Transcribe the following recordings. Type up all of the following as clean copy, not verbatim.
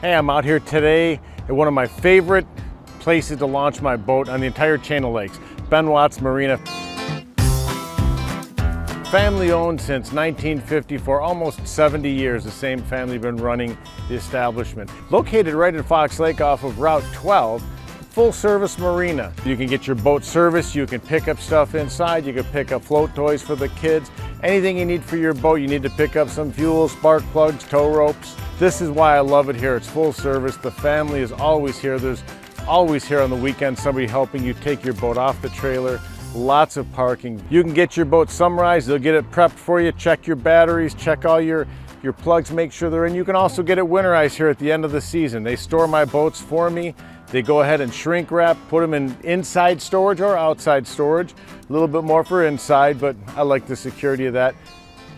Hey, I'm out here today at one of my favorite places to launch my boat on the entire chain of lakes, Ben Watts Marina. Family owned since 1954, almost 70 years. The same family been running the establishment. Located right in Fox Lake off of Route 12, full service marina. You can get your boat serviced, you can pick up stuff inside, you can pick up float toys for the kids. Anything you need for your boat, you need to pick up some fuel, spark plugs, tow ropes. This is why I love it here. It's full service. The family is always here. There's always here on the weekend somebody helping you take your boat off the trailer. Lots of parking. You can get your boat summerized. They'll get it prepped for you. Check your batteries, check all your plugs, make sure they're in. You can also get it winterized here at the end of the season. They store my boats for me. They go ahead and shrink wrap, put them in inside storage or outside storage. A little bit more for inside, but I like the security of that.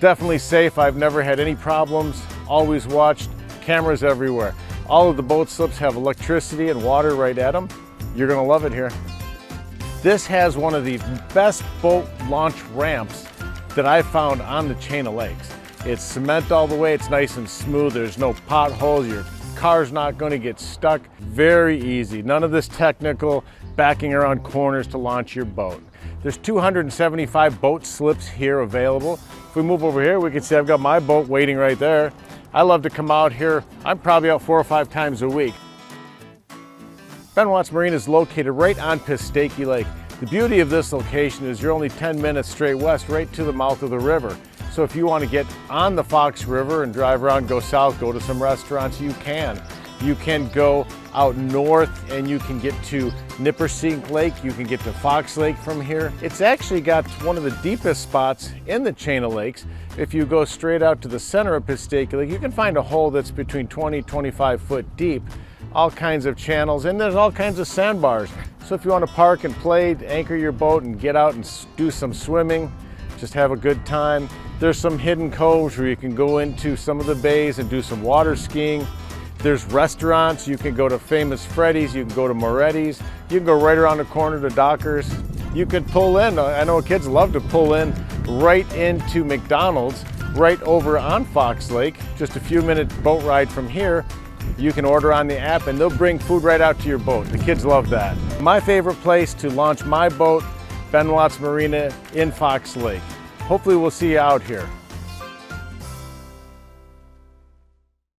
Definitely safe. I've never had any problems. Always watched. Cameras everywhere. All of the boat slips have electricity and water right at them. You're gonna love it here. This has one of the best boat launch ramps that I've found on the chain of lakes. It's cement all the way, it's nice and smooth, there's no potholes, your car's not going to get stuck. Very easy, none of this technical backing around corners to launch your boat. There's 275 boat slips here available. If we move over here, we can see I've got my boat waiting right there. I love to come out here. I'm probably out 4 or 5 times a week. Ben Watts Marina is located right on Pistake Lake. The beauty of this location is you're only 10 minutes straight west, right to the mouth of the river. So if you want to get on the Fox River and drive around, go south, go to some restaurants, you can. You can go out north and you can get to Nippersink Lake, you can get to Fox Lake from here. It's actually got one of the deepest spots in the chain of lakes. If you go straight out to the center of Pistake Lake, you can find a hole that's between 20, 25 foot deep. All kinds of channels, and there's all kinds of sandbars. So if you want to park and play, anchor your boat and get out and do some swimming, just have a good time. There's some hidden coves where you can go into some of the bays and do some water skiing. There's restaurants. You can go to Famous Freddy's, you can go to Moretti's, you can go right around the corner to Dockers. You could pull in, I know kids love to pull in right into McDonald's, right over on Fox Lake, just a few minute boat ride from here. You can order on the app and they'll bring food right out to your boat. The kids love that. My favorite place to launch my boat, Ben Watts Marina in Fox Lake. Hopefully we'll see you out here.